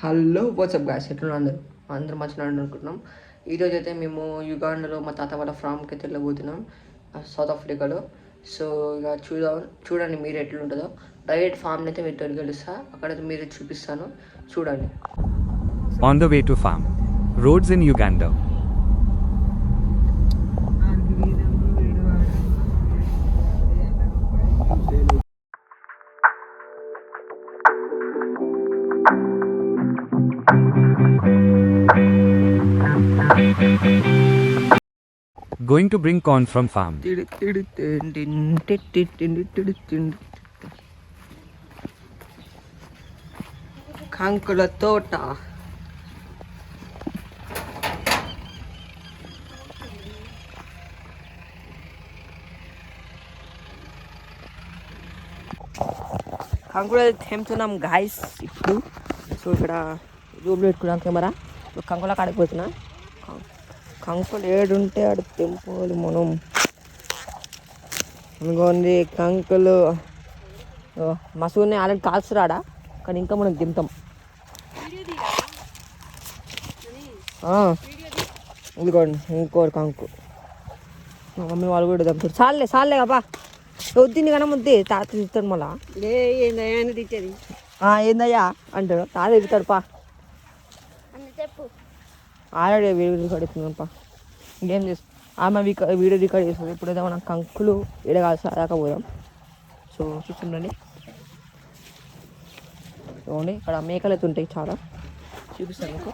Hello WhatsApp guys, ఎట్లా అందరూ మంచిగా అనుకుంటున్నాం. ఈరోజు అయితే మేము యుగాండాలో మా తాత వాళ్ళ ఫామ్కి అయితే వెళ్ళబోతున్నాం, సౌత్ ఆఫ్రికాలో. సో ఇక చూడండి మీరు ఎట్లా ఉంటుందో. డైరెక్ట్ ఫామ్ని అయితే మీరు తొలగిస్తా, అక్కడైతే మీరు చూపిస్తాను, చూడండి. On the way to farm. Roads in Uganda. Going to bring corn from farm. కంకుల తోట. కంకులు తెంపుతున్నాం గాయస్ ఇప్పుడు. సో ఇక్కడ రూమ్లో పెట్టుకున్నాం కెమెరా. కంకుల కాడిపోతున్నా. కంకులు ఏడుంటే ఆడు తెంపుకోవాలి మనం. అనుకోండి కంకులు మసూని ఆల్రెడీ కాల్చురాడా, కానీ ఇంకా మనం దింపుతాం. ఇదిగోండి ఇంకోటి కంకు. మా మమ్మీ వాళ్ళు కూడా దింపుతారు. సాల్లే అబ్బా, వద్దింది కానీ ముద్ది తాత తిరుగుతాడు. మళ్ళా ఏందయ్యా అంటాడు, తాత తిరుగుతాడు. పా ఆల్రెడీ వీడియో రికార్డ్ చేస్తున్నాం. పా ఇంకేం చేస్తాం, ఆమె వీడియో రికార్డ్ చేస్తుంది. ఇప్పుడైతే మనం కంకులు ఎడగాల్సాకపోయాం. సో చూస్తుండండి. చూడండి ఇక్కడ మేకలు అయితే ఉంటాయి చాలా, చూపిస్తాను మీకు.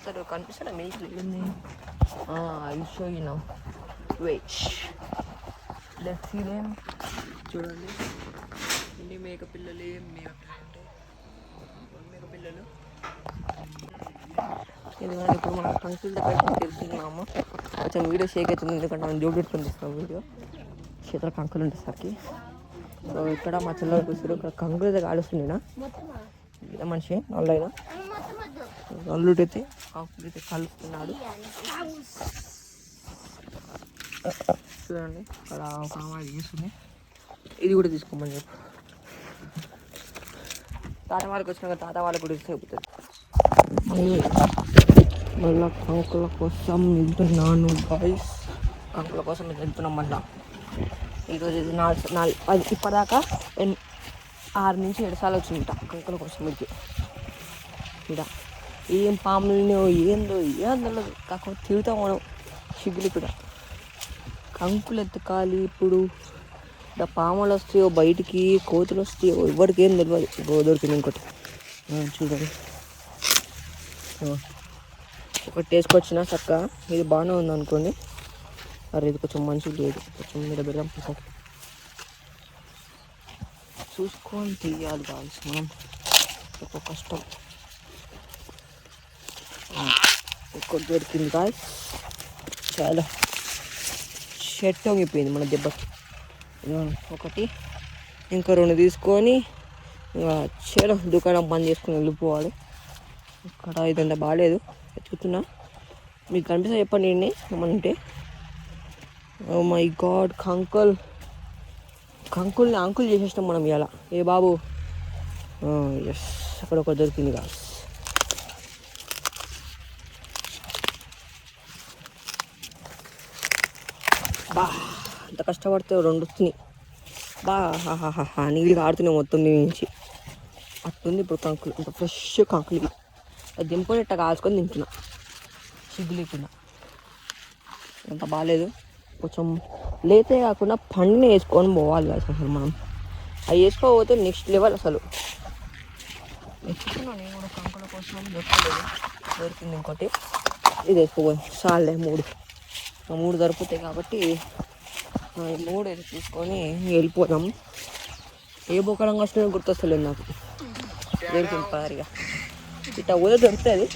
సరే కనిపిస్తారా మేకలు ఏంది? షోయినా వెయిట్, లెట్స్ సీ దెమ్. చూడండి ఇన్ని మేక పిల్లలు ఉంటాయి, మేక పిల్లలు. ఎందుకంటే ఇప్పుడు మనం కంకుల దగ్గర తెలుస్తున్నాము. కొంచెం వీడియో షేక్ అవుతుంది, ఎందుకంటే మనం జోడు పెట్టుకొని తీస్తాం వీడియో. చేతుల కంకులు ఉండేసరికి. సో ఇక్కడ మా చెల్లెలు చూస్తారు, ఇక్కడ కంకులు అయితే కాలుస్తుండేనా మనిషి వాళ్ళైనా అల్లుడైతే కంకులు అయితే కలుస్తున్నాడు. చూడండి ఇక్కడ ఒక అమ్మాయి తీసుకుని ఇది కూడా తీసుకోమని చెప్పు. తాత వాళ్ళకి వచ్చినాక తాత వాళ్ళకి కూడా ఇస్తే అయిపోతుంది. మళ్ళీ కంకుల కోసం వెళ్తున్నాను గాయ్స్. కంకుల కోసం వెళ్తున్నాం మళ్ళీ. ఈరోజు ఇది 4 ఇప్పటిదాకా 6 నుంచి 7 సార్లు వచ్చింట కంకుల కోసం. ఇది ఇక్కడ ఏం పాములు ఏందో కాకపోతే తిరుగుతాం మనం. సిగ్గులు ఇక్కడ కంకులు ఎత్తుకాలి. ఇప్పుడు ఇక్కడ పాములు వస్తాయో బయటికి, కోతులు వస్తాయో ఎవరికి ఏం తెలియదు. దొరికింది ఇంకోటి. చూడండి ఒకటి వేసుకొచ్చిన చక్క. ఇది బాగానే ఉంది అనుకోండి. అరే ఇది కొంచెం మంచిగా లేదు, కొంచెం మీద పెడదాం. చూసుకొని తీయాలి కావాల్సి మనం, ఒక కష్టం. ఒక్కటి దొరికింది కాదు, చాలా షర్ట్ వంగిపోయింది మన దెబ్బకి. ఒకటి ఇంకా 2 తీసుకొని చాలా దుకాణం బంద్ చేసుకుని వెళ్ళిపోవాలి. ఇక్కడ ఇదంతా బాగాలేదు, ఎత్తుకుతున్నా. మీకు కనిపిస్తా చెప్పండి అండి ఏమనంటే. ఓ మై గాడ్, కంకుల్ని అంకుల్ చేసేస్తాం మనం ఇలా. ఏ బాబు, ఎస్ అక్కడ ఒకటి దొరికింది కాదు. బా అంత కష్టపడితే 2 వచ్చినాయి. బా నీళ్ళు ఆడుతున్నాయి మొత్తం నుంచి. అట్టుంది ఇప్పుడు కంకులు, ఇంకా ఫ్రెష్ కంకులు. అది దింపుకొని ఇట్లా కాల్చుకొని తింటున్నా సిగ్గు లేకుండా. అంత బాగాలేదు. కొంచెం లేతే కాకుండా పండుని వేసుకొని పోవాలి కదా అసలు మనం. అవి వేసుకోకపోతే నెక్స్ట్ లెవెల్ అసలు. ఎత్తుకున్నా నేను కూడా కంకుల కోసం, దొరికింది ఇంకోటి. ఇది వేసుకోవాలి చాలే 3 దొరుకుతాయి కాబట్టి 3 అయితే తీసుకొని వెళ్ళిపోదాం. ఏ బొక్కడంగా వస్తుందో గుర్తొస్తలేదు నాకు. దొరికింది పారిగా ఇట్లా పోతే దొరుకుతుంది.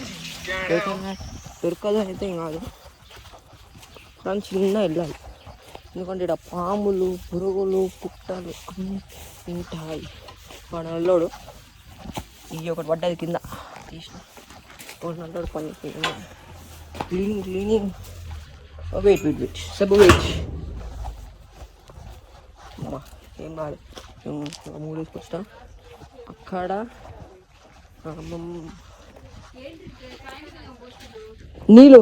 దొరకదు అయితే ఏం కాదు, కానీ చిన్న వెళ్ళాలి. ఎందుకంటే ఇక్కడ పాములు, పురుగులు, పుట్టలు అన్నీ ఉంటాయి. వాడు నల్లోడు ఇది ఒకటి పడ్డది కింద తీసిన. ఒకటి నల్లోడు పని క్లీనింగ్. వెయిట్ సబ్బు వెయిట్. ఏం కాదు, 3 వేసుకొచ్చిన. అక్కడ నీళ్ళు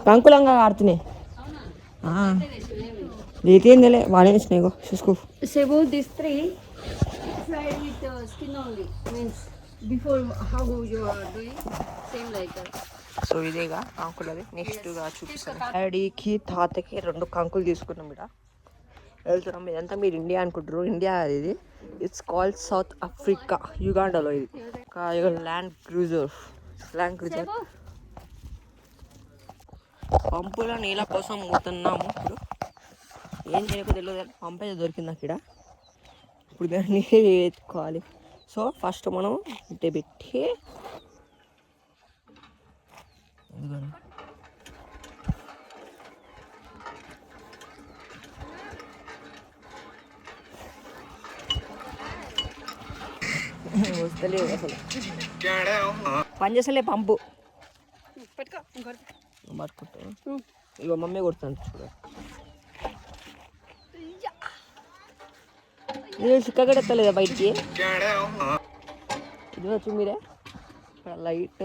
కంకులంగా ఆడుతున్నాయి. లేతేందిలే బాగానే వేసినాయి చూసుకో. Sebo these three fried with skin only. Means before how you are doing, same like that. So ఇదేగా కంకులది. నెక్స్ట్గా చూపిస్తాను. డాడీకి తాతకి 2 కంకులు తీసుకున్నాం. ఇక్కడ వెళ్తున్నాం. ఇదంతా మీరు ఇండియా అనుకుంటారు. ఇండియా ఇది. ఇట్స్ కాల్డ్ సౌత్ ఆఫ్రికా, యుగాండాలో. ఇది ల్యాండ్ క్రూజర్. పంపులో నీళ్ళ కోసం పోతున్నాము. ఇప్పుడు ఏం చేయకు తెలియదు. పంపు అయితే దొరికింది నాకు ఇక్కడ. ఇప్పుడు దాన్ని ఎత్తుకోవాలి. సో ఫస్ట్ మనం ఇంటే పెట్టి వస్తలేదు అసలు. పనిచేస్తలే పంపు. పట్టుకుంటా. ఇగో మమ్మీ కొడుతుంది చూడ. ఇది చిక్కగడెత్తలేదా బయటికి? ఇది వచ్చు మీరే. ఇక్కడ లైట్,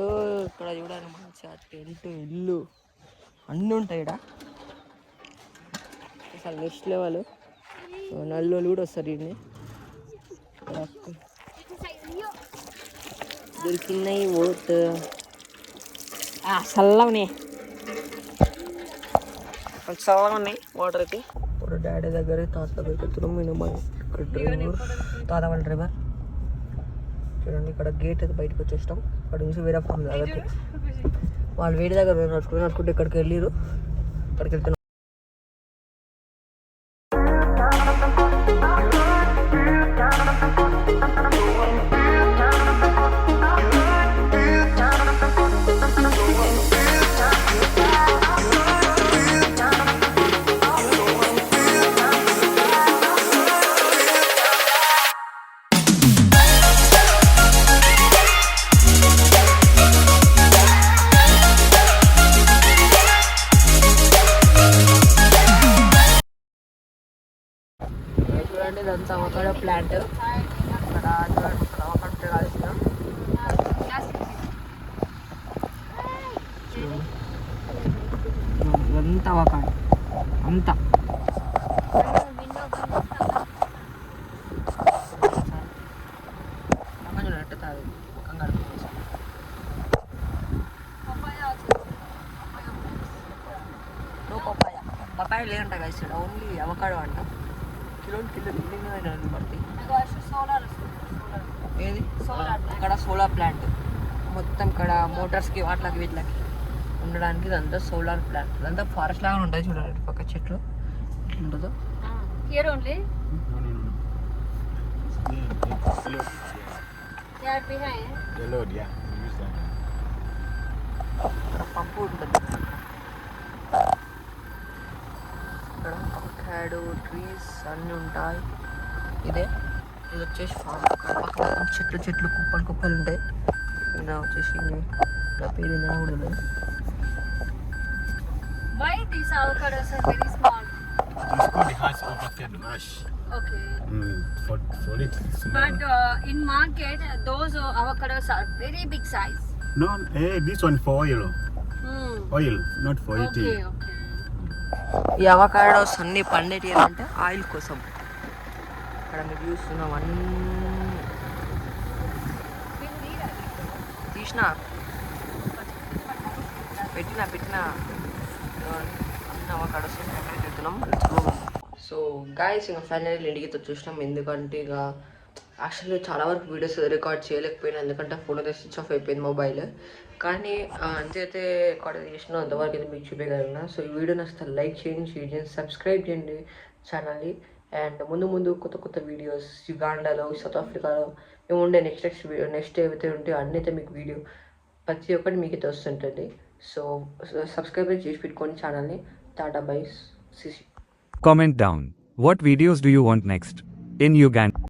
ఇక్కడ చూడండి మంచిగా టెంట్, ఇల్లు అన్నీ ఉంటాయి ఇక్కడ. అసలు నెక్స్ట్ లెవెల్. నల్లోళ్ళు కూడా వస్తారు. ఇన్ని దొరికినాయి. ఓట్ చల్లగా ఉన్నాయి. చల్లగా ఉన్నాయి వాటర్ అయితే. ఇప్పుడు డాడీ దగ్గర తాత దగ్గరికి వెళ్తున్నాం. ఇక్కడ డ్రైవర్, తాత వాళ్ళ డ్రైవర్. చూడండి ఇక్కడ గేట్ అయితే బయటకు వచ్చేస్తాం. అక్కడ నుంచి వేరే ఫామ్ దగ్గరికి వాళ్ళు వేడి దగ్గర నడుచుకుంటే ఇక్కడికి వెళ్ళిరు. అక్కడికి వెళ్తున్నాం. చూడండి ఇదంతా అవకాడో ప్లాంట్. అక్కడ అవకాడో కాల్సిన ఇదంతా అవకాడో అంతా. పపాయ లేదంట కలిసి ఓన్లీ అవకాడో అంట. కిలో పడుతుంది. ఏది ఇక్కడ సోలార్ ప్లాంట్ మొత్తం. ఇక్కడ మోటార్స్కి వాటికి వీటికి ఉండడానికి ఇదంతా సోలార్ ప్లాంట్. ఇదంతా ఫారెస్ట్ లాగా ఉంటుంది. చూడండి పక్క చెట్లు ఎట్లుంటుందో. పంపు ఉంటుంది. ఇక్కడ అవకాడో ట్రీస్ అన్నీ ఉంటాయి. ఇది వచ్చేసి ఫామ్. చెట్లు కుప్పలు ఉంటాయి. ఇలా వచ్చేసి ఇలా పేరు కూడా. Why these avocados are very small? It's called has overfed mash. Okay. For it, it's small. But in market, those avocados are very big size. No, this one for oil. Oil, not for Okay, eating. okay. ఈ avocados అన్నీ పండేటి అంటే oil కోసం. ఇక్కడ మీరు చూస్తున్నాం అన్నీ తీసిన పెట్టిన అన్ని అవకాడోస్ పెడుతున్నాం. సో గాయస్ ఇంకా ఫైనల్ ఇంటికి చూసినాం. ఎందుకంటే ఇక యాక్చువల్లీ చాలా వరకు వీడియోస్ రికార్డ్ చేయలేకపోయినా. ఎందుకంటే ఫోన్ అయితే స్విచ్ ఆఫ్ అయిపోయింది మొబైల్. కానీ అంతైతే రికార్డ్ చేసినా అంతవరకు అయితే మీకు చూపించగలను. సో ఈ వీడియో నచ్చితే లైక్ చేయండి, షేర్ చేయండి, సబ్స్క్రైబ్ చేయండి ఛానల్ని. అండ్ ముందు కొత్త వీడియోస్ యుగాండాలో, సౌత్ ఆఫ్రికాలో మేము ఉండే నెక్స్ట్ ఏవైతే ఉంటే అన్నీ అయితే మీకు వీడియో ప్రతి ఒక్కటి మీకు అయితే వస్తుంటుంది. సో సబ్స్క్రైబ్ చేసి పెట్టుకోండి ఛానల్ని. Tata bye. Comment down. What videos do you want next? In Uganda.